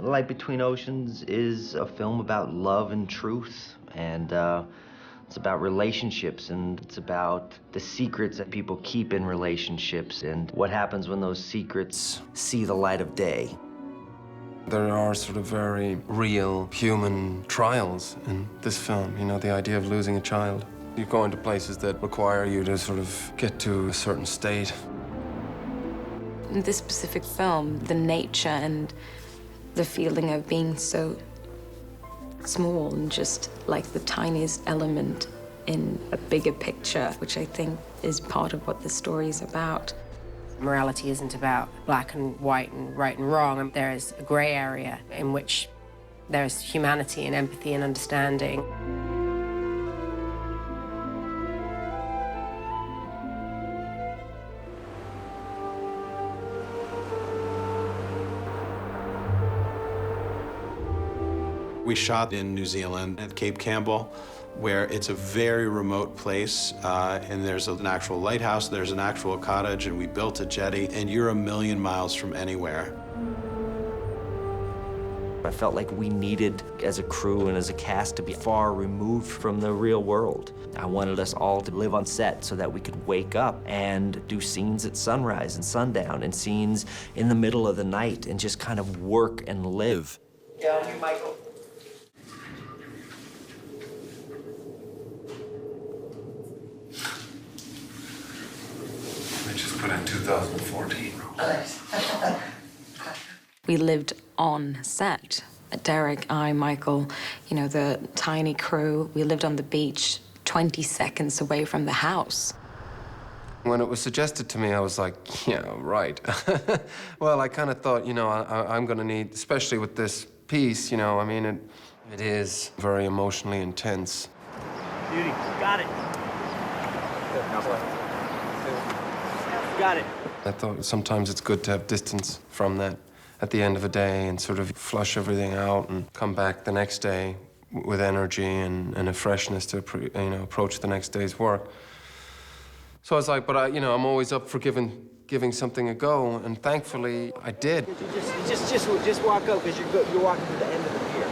Light Between Oceans is a film about love and truth, and it's about relationships, and it's about the secrets that people keep in relationships and what happens when those secrets see the light of day. There are sort of very real human trials in this film, you know, the idea of losing a child. You go into places that require you to sort of get to a certain state. In this specific film, the nature and the feeling of being so small and just like the tiniest element in a bigger picture, which I think is part of what the story is about. Morality isn't about black and white and right and wrong. There is a gray area in which there's humanity and empathy and understanding. We shot in New Zealand at Cape Campbell, where it's a very remote place, and there's an actual lighthouse, there's an actual cottage, and we built a jetty, and you're a million miles from anywhere. I felt like we needed, as a crew and as a cast, to be far removed from the real world. I wanted us all to live on set so that we could wake up and do scenes at sunrise and sundown and scenes in the middle of the night and just kind of work and live. Down here, Michael. I just put in 2014. We lived on set. Derek, I, Michael, you know, the tiny crew, we lived on the beach 20 seconds away from the house. When it was suggested to me, I was like, yeah, right. Well, I kind of thought, you know, I'm going to need, especially with this piece, you know, I mean, it is very emotionally intense. Beauty, got it. Got it. I thought sometimes it's good to have distance from that at the end of a day and sort of flush everything out and come back the next day with energy and a freshness to approach the next day's work. So I was like, but I'm always up for giving something a go, and thankfully I did. Just walk up, because you're walking to the end of the pier.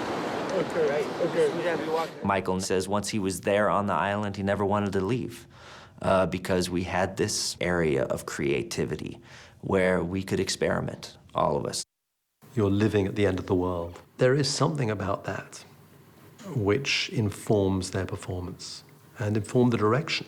Okay, right? Okay. You have to be walking. Michael says once he was there on the island, he never wanted to leave because we had this area of creativity where we could experiment, all of us. You're living at the end of the world. There is something about that which informs their performance and inform the direction.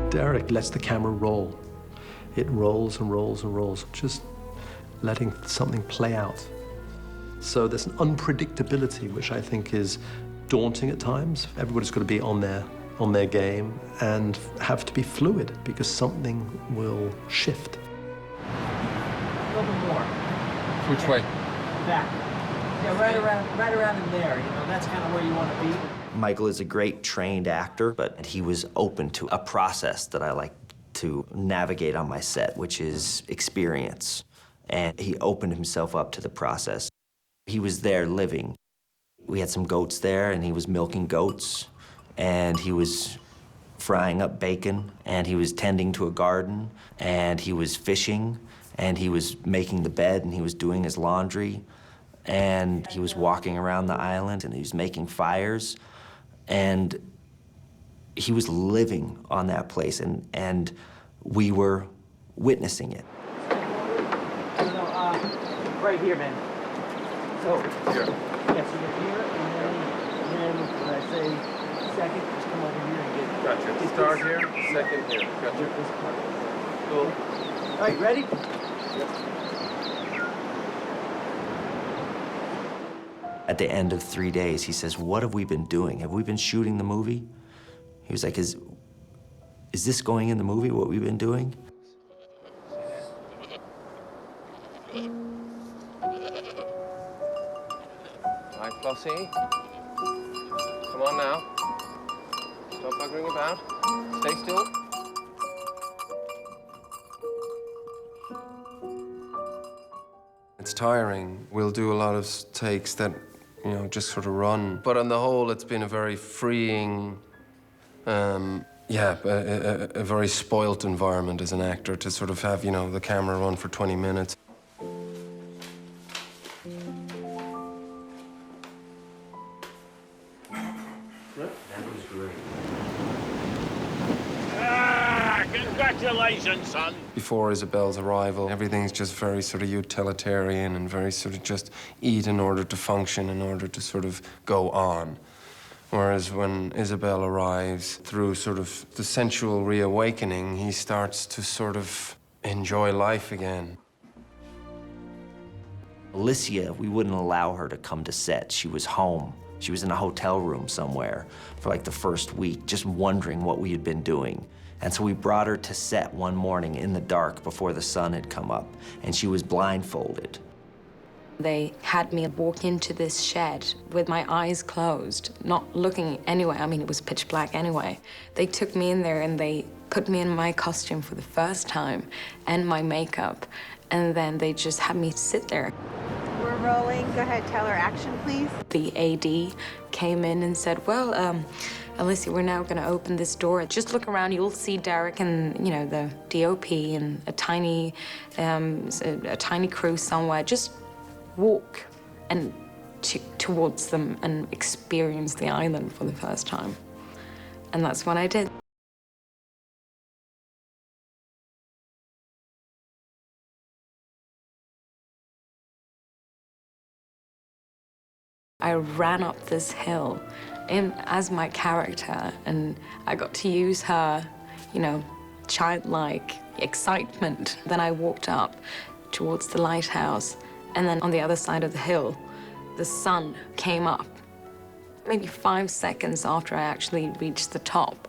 Derek lets the camera roll. It rolls and rolls and rolls, just letting something play out. So there's an unpredictability which I think is daunting at times. Everybody's got to be on their game and have to be fluid because something will shift. A little bit more. Which way? Back. Yeah, right around in there. You know, that's kind of where you want to be. Michael is a great trained actor, but he was open to a process that I like to navigate on my set, which is experience. And he opened himself up to the process. He was there living. We had some goats there, and he was milking goats, and he was frying up bacon, and he was tending to a garden, and he was fishing, and he was making the bed, and he was doing his laundry, and he was walking around the island, and he was making fires, and he was living on that place, and we were witnessing it. Right here, man. So, here. Yeah, so you're here, and then when I say second, just come over here and get it. Gotcha. Start here, second here. Gotcha. Cool. All right, ready? At the end of 3 days, he says, "What have we been doing? Have we been shooting the movie?" He was like, is this going in the movie, what we've been doing? Right, Flossie. Come on now. Stop buggering about. Stay still. It's tiring. We'll do a lot of takes that, you know, just sort of run. But on the whole, it's been a very freeing, a very spoilt environment as an actor to sort of have, you know, the camera run for 20 minutes. Congratulations, son. Before Isabel's arrival, everything's just very sort of utilitarian and very sort of just eat in order to function, in order to sort of go on. Whereas when Isabel arrives, through sort of the sensual reawakening, he starts to sort of enjoy life again. Alicia, we wouldn't allow her to come to set. She was home. She was in a hotel room somewhere for like the first week, just wondering what we had been doing. And so we brought her to set one morning in the dark before the sun had come up, and she was blindfolded. They had me walk into this shed with my eyes closed, not looking anywhere. I mean, it was pitch black anyway. They took me in there and they put me in my costume for the first time and my makeup, and then they just had me sit there. We're rolling. Go ahead, tell her action, please. The AD came in and said, well, Alicia, we're now gonna open this door. Just look around, you'll see Derek and, you know, the DOP and a tiny crew somewhere. Just walk and towards them and experience the island for the first time. And that's what I did. I ran up this hill as my character, and I got to use her, you know, childlike excitement. Then I walked up towards the lighthouse, and then on the other side of the hill, the sun came up. Maybe 5 seconds after I actually reached the top,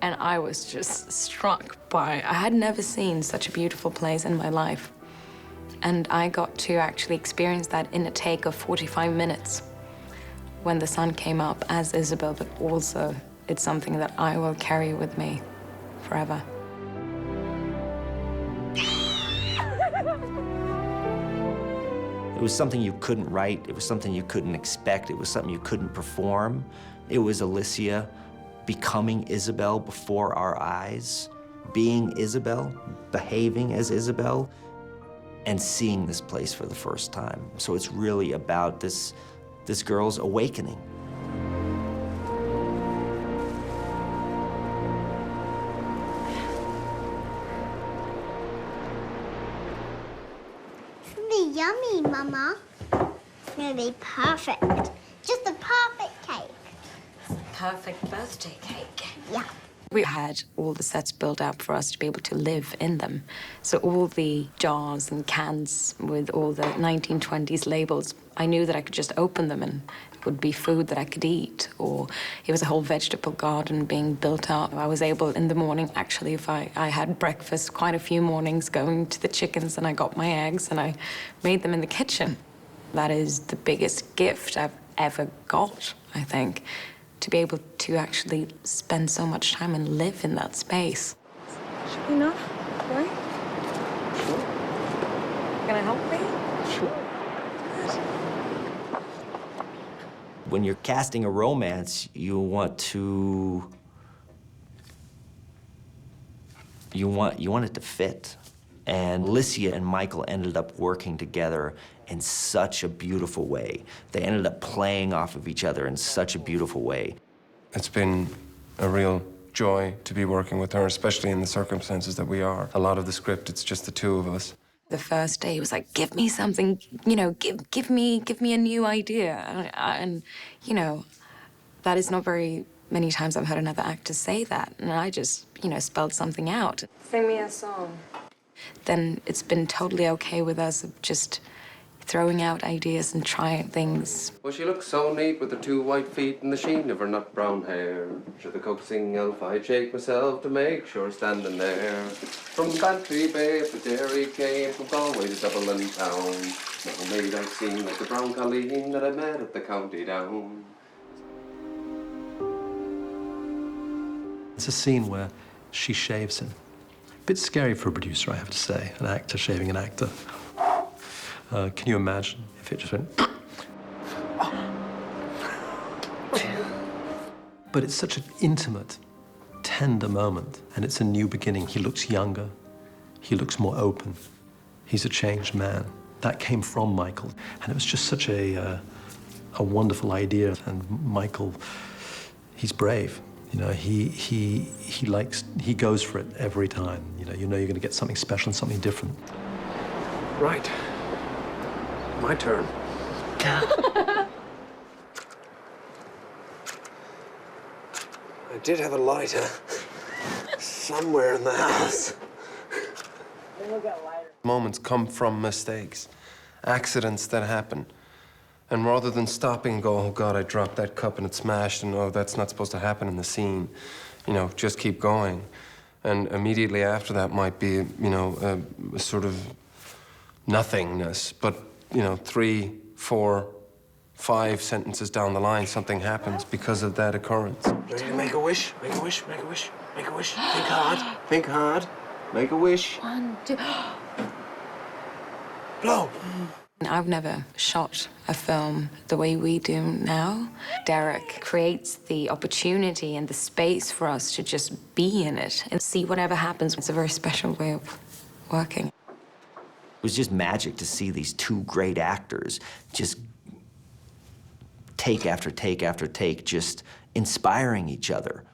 and I was just struck by, I had never seen such a beautiful place in my life. And I got to actually experience that in a take of 45 minutes. When the sun came up as Isabel, but also it's something that I will carry with me forever. It was something you couldn't write. It was something you couldn't expect. It was something you couldn't perform. It was Alicia becoming Isabel before our eyes, being Isabel, behaving as Isabel, and seeing this place for the first time. So it's really about this girl's awakening. It's gonna be yummy, Mama. It's gonna be perfect. Just a perfect cake. Perfect birthday cake. Yeah. We had all the sets built up for us to be able to live in them. So all the jars and cans with all the 1920s labels, I knew that I could just open them and it would be food that I could eat, or it was a whole vegetable garden being built up. I was able in the morning, actually, if I had breakfast quite a few mornings, going to the chickens and I got my eggs and I made them in the kitchen. That is the biggest gift I've ever got, I think. To be able to actually spend so much time and live in that space. Enough, right? Sure. Gonna help me? Sure. When you're casting a romance, you want it to fit. And Alicia and Michael ended up working together in such a beautiful way. They ended up playing off of each other in such a beautiful way. It's been a real joy to be working with her, especially in the circumstances that we are. A lot of the script, it's just the two of us. The first day, it was like, give me something, you know, give me a new idea. And, you know, that is not very many times I've heard another actor say that. And I just, you know, spelled something out. Sing me a song. Then it's been totally okay with us of just throwing out ideas and trying things. Well, she looks so neat with her 2 white feet and the sheen of her nut brown hair. Should the coaxing elf I'd shake myself to make sure standing there. From Bantry Bay up to Derry came, from Galway to Dublin town. Never made I seem like the brown colleen that I met at the county down. It's a scene where she shaves him. A bit scary for a producer, I have to say, an actor shaving an actor. Can you imagine if it just went... But it's such an intimate, tender moment, and it's a new beginning. He looks younger. He looks more open. He's a changed man. That came from Michael, and it was just such a wonderful idea. And Michael, he's brave. You know, he goes for it every time. You know you're going to get something special and something different. Right. My turn. I did have a lighter somewhere in the house. Moments come from mistakes, accidents that happen. And rather than stopping and go, oh God, I dropped that cup and it smashed, and oh, that's not supposed to happen in the scene, you know, just keep going. And immediately after that might be, you know, a sort of nothingness. But, you know, 3, 4, 5 sentences down the line, something happens because of that occurrence. Make a wish, make a wish, make a wish, make a wish. Think hard, think hard. Make a wish. 1, 2. Blow. I've never shot a film the way we do now. Derek creates the opportunity and the space for us to just be in it and see whatever happens. It's a very special way of working. It was just magic to see these two great actors just take after take after take, just inspiring each other.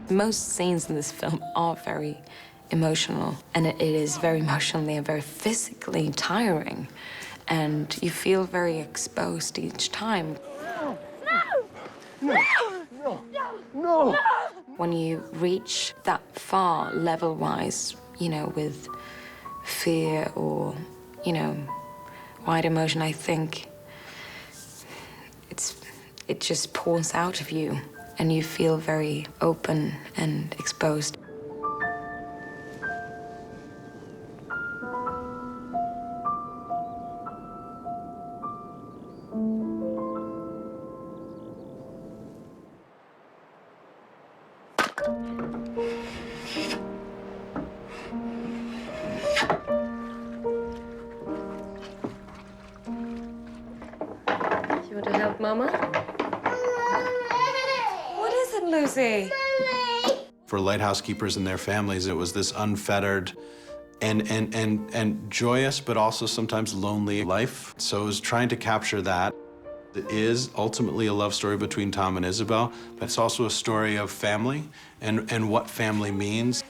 Most scenes in this film are very emotional, and it is very emotionally and very physically tiring, and you feel very exposed each time. No! When you reach that far level-wise, you know, with fear or, you know, wide emotion, I think it just pours out of you. And you feel very open and exposed. You want to help Mama? Lucy. For lighthouse keepers and their families, it was this unfettered and joyous, but also sometimes lonely life. So it was trying to capture that. It is ultimately a love story between Tom and Isabel, but it's also a story of family and what family means.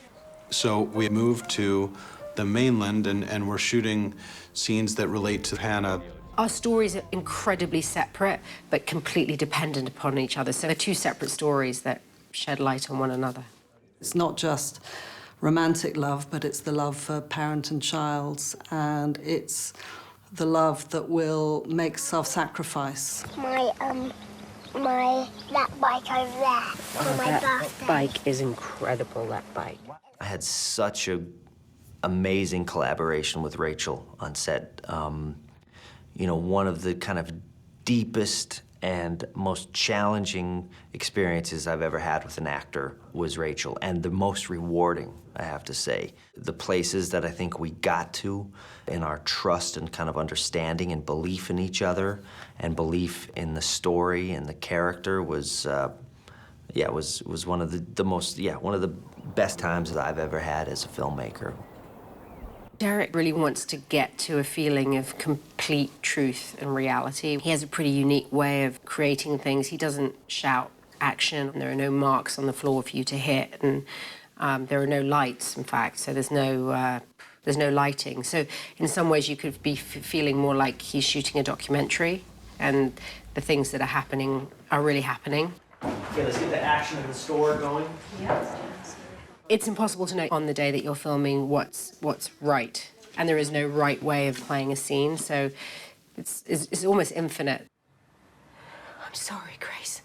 So we moved to the mainland and we're shooting scenes that relate to Hannah. Our stories are incredibly separate, but completely dependent upon each other. So they're two separate stories that shed light on one another. It's not just romantic love, but it's the love for parent and child, and it's the love that will make self-sacrifice. That bike over there for my birthday. That bike is incredible, that bike. I had such an amazing collaboration with Rachel on set. You know, one of the kind of deepest and most challenging experiences I've ever had with an actor was Rachel, and the most rewarding, I have to say. The places that I think we got to in our trust and kind of understanding and belief in each other and belief in the story and the character was, was one of one of the best times that I've ever had as a filmmaker. Derek really wants to get to a feeling of complete truth and reality. He has a pretty unique way of creating things. He doesn't shout action. There are no marks on the floor for you to hit, and there are no lights, in fact, so there's no lighting. So in some ways you could be feeling more like he's shooting a documentary, and the things that are happening are really happening. Okay, let's get the action of the store going. Yes. It's impossible to know on the day that you're filming what's right, and there is no right way of playing a scene, so it's almost infinite. I'm sorry, Grace.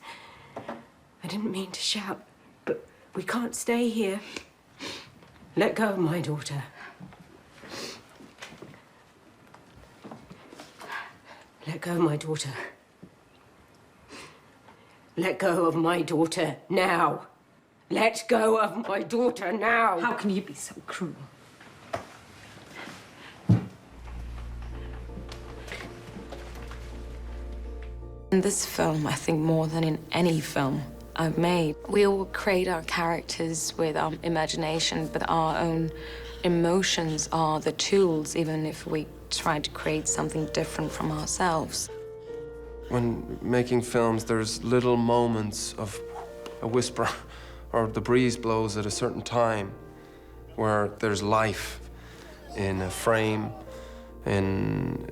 I didn't mean to shout, but we can't stay here. Let go of my daughter. Let go of my daughter. Let go of my daughter now. Let go of my daughter now. How can you be so cruel? In this film, I think more than in any film I've made, we all create our characters with our imagination, but our own emotions are the tools, even if we try to create something different from ourselves. When making films, there's little moments of a whisper or the breeze blows at a certain time where there's life in a frame, in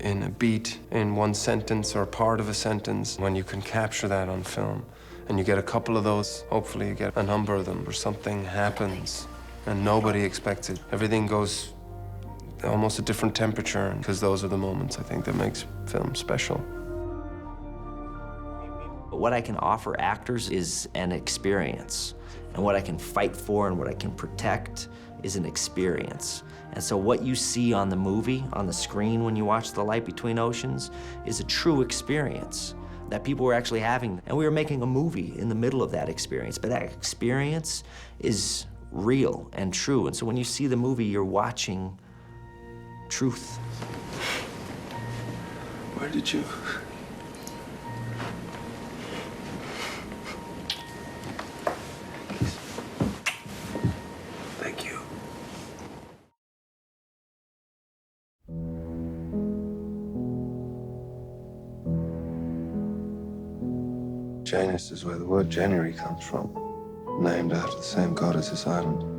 a beat, in one sentence or part of a sentence. When you can capture that on film and you get a couple of those, hopefully you get a number of them where something happens and nobody expects it. Everything goes almost a different temperature, because those are the moments, I think, that makes film special. What I can offer actors is an experience, and what I can fight for and what I can protect is an experience. And so what you see on the movie, on the screen when you watch The Light Between Oceans, is a true experience that people were actually having. And we were making a movie in the middle of that experience, but that experience is real and true. And so when you see the movie, you're watching truth. Where did you... Thank you. Janus is where the word January comes from, named after the same god as this island.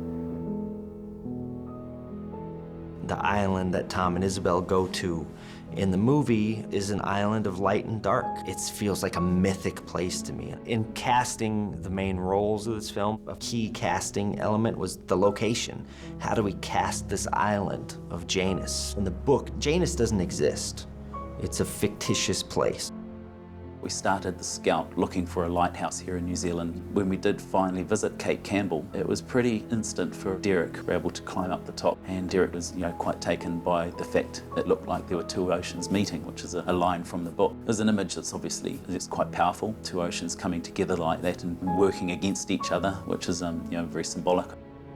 The island that Tom and Isabel go to in the movie is an island of light and dark. It feels like a mythic place to me. In casting the main roles of this film, a key casting element was the location. How do we cast this island of Janus? In the book, Janus doesn't exist. It's a fictitious place. We started the scout looking for a lighthouse here in New Zealand. When we did finally visit Cape Campbell, it was pretty instant for Derek. We were able to climb up the top, and Derek was, quite taken by the fact it looked like there were two oceans meeting, which is a line from the book. It was an image that's obviously quite powerful, two oceans coming together like that and working against each other, which is very symbolic.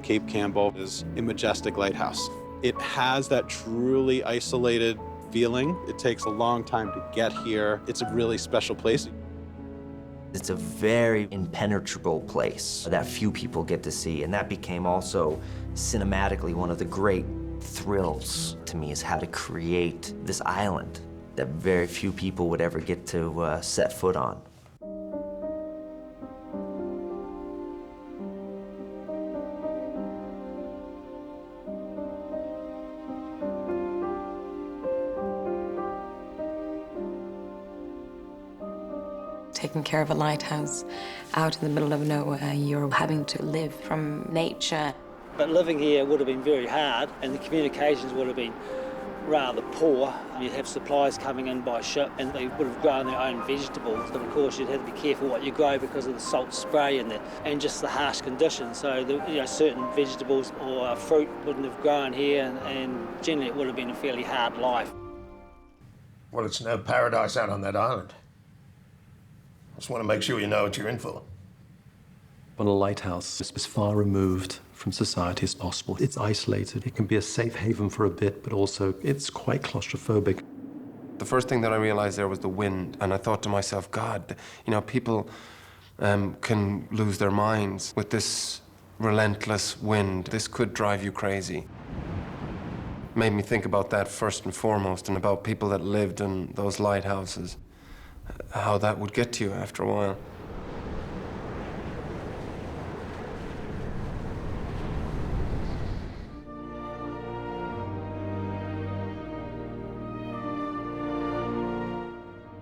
Cape Campbell is a majestic lighthouse. It has that truly isolated feeling. It takes a long time to get here. It's a really special place. It's a very impenetrable place that few people get to see, and that became also cinematically one of the great thrills to me, is how to create this island that very few people would ever get to set foot on. Taking care of a lighthouse out in the middle of nowhere, you're having to live from nature. But living here would have been very hard, and the communications would have been rather poor. You'd have supplies coming in by ship, and they would have grown their own vegetables. But of course, you'd have to be careful what you grow because of the salt spray and just the harsh conditions. So certain vegetables or fruit wouldn't have grown here, and generally it would have been a fairly hard life. Well, it's no paradise out on that island. Just want to make sure you know what you're in for. But a lighthouse is as far removed from society as possible. It's isolated. It can be a safe haven for a bit, but also it's quite claustrophobic. The first thing that I realized there was the wind, and I thought to myself, God, people can lose their minds with this relentless wind. This could drive you crazy. Made me think about that first and foremost, and about people that lived in those lighthouses, how that would get to you after a while.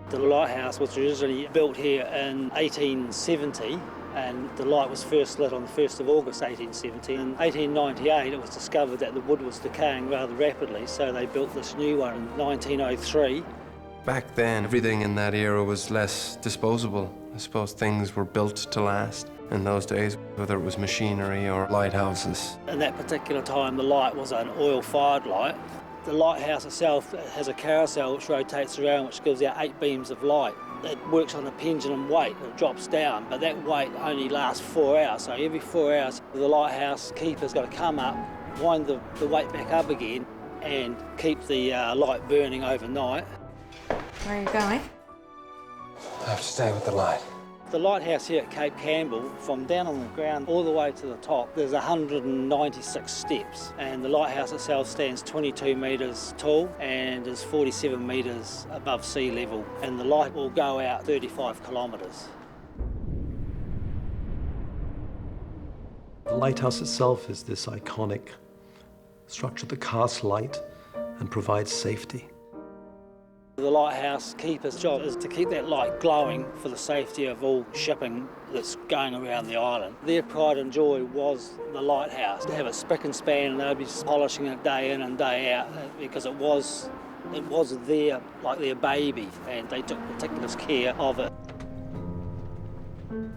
The lighthouse was originally built here in 1870, and the light was first lit on the 1st of August 1870. In 1898 it was discovered that the wood was decaying rather rapidly, so they built this new one in 1903. Back then, everything in that era was less disposable. I suppose things were built to last in those days, whether it was machinery or lighthouses. In that particular time, the light was an oil-fired light. The lighthouse itself has a carousel which rotates around, which gives out 8 beams of light. It works on a pendulum weight. It drops down, but that weight only lasts 4 hours. So every 4 hours, the lighthouse keeper's got to come up, wind the weight back up again, and keep the light burning overnight. Where are you going? I have to stay with the light. The lighthouse here at Cape Campbell, from down on the ground all the way to the top, there's 196 steps, and the lighthouse itself stands 22 metres tall and is 47 metres above sea level, and the light will go out 35 kilometres. The lighthouse itself is this iconic structure that casts light and provides safety. The lighthouse keeper's job is to keep that light glowing for the safety of all shipping that's going around the island. Their pride and joy was the lighthouse. To have it spick and span, and they'd be polishing it day in and day out because it was their, like their baby, and they took meticulous care of it.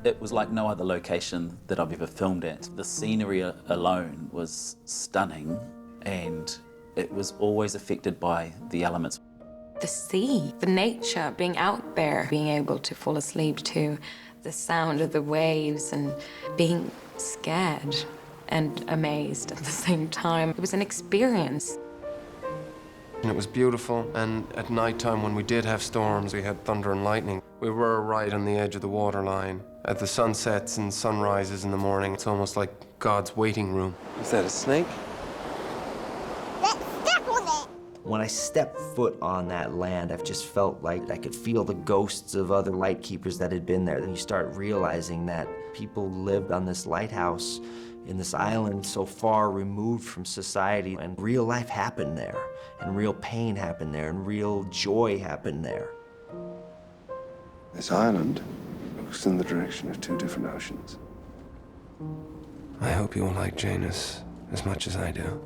It was like no other location that I've ever filmed at. The scenery alone was stunning, and it was always affected by the elements. The sea, the nature, being out there, being able to fall asleep to the sound of the waves and being scared and amazed at the same time. It was an experience. And it was beautiful, and at night time when we did have storms, we had thunder and lightning. We were right on the edge of the waterline. At the sunsets and sunrises in the morning, it's almost like God's waiting room. Is that a snake? When I stepped foot on that land, I've just felt like I could feel the ghosts of other light keepers that had been there. Then you start realizing that people lived on this lighthouse in this island so far removed from society, and real life happened there, and real pain happened there, and real joy happened there. This island looks in the direction of 2 different oceans. I hope you will like Janus as much as I do.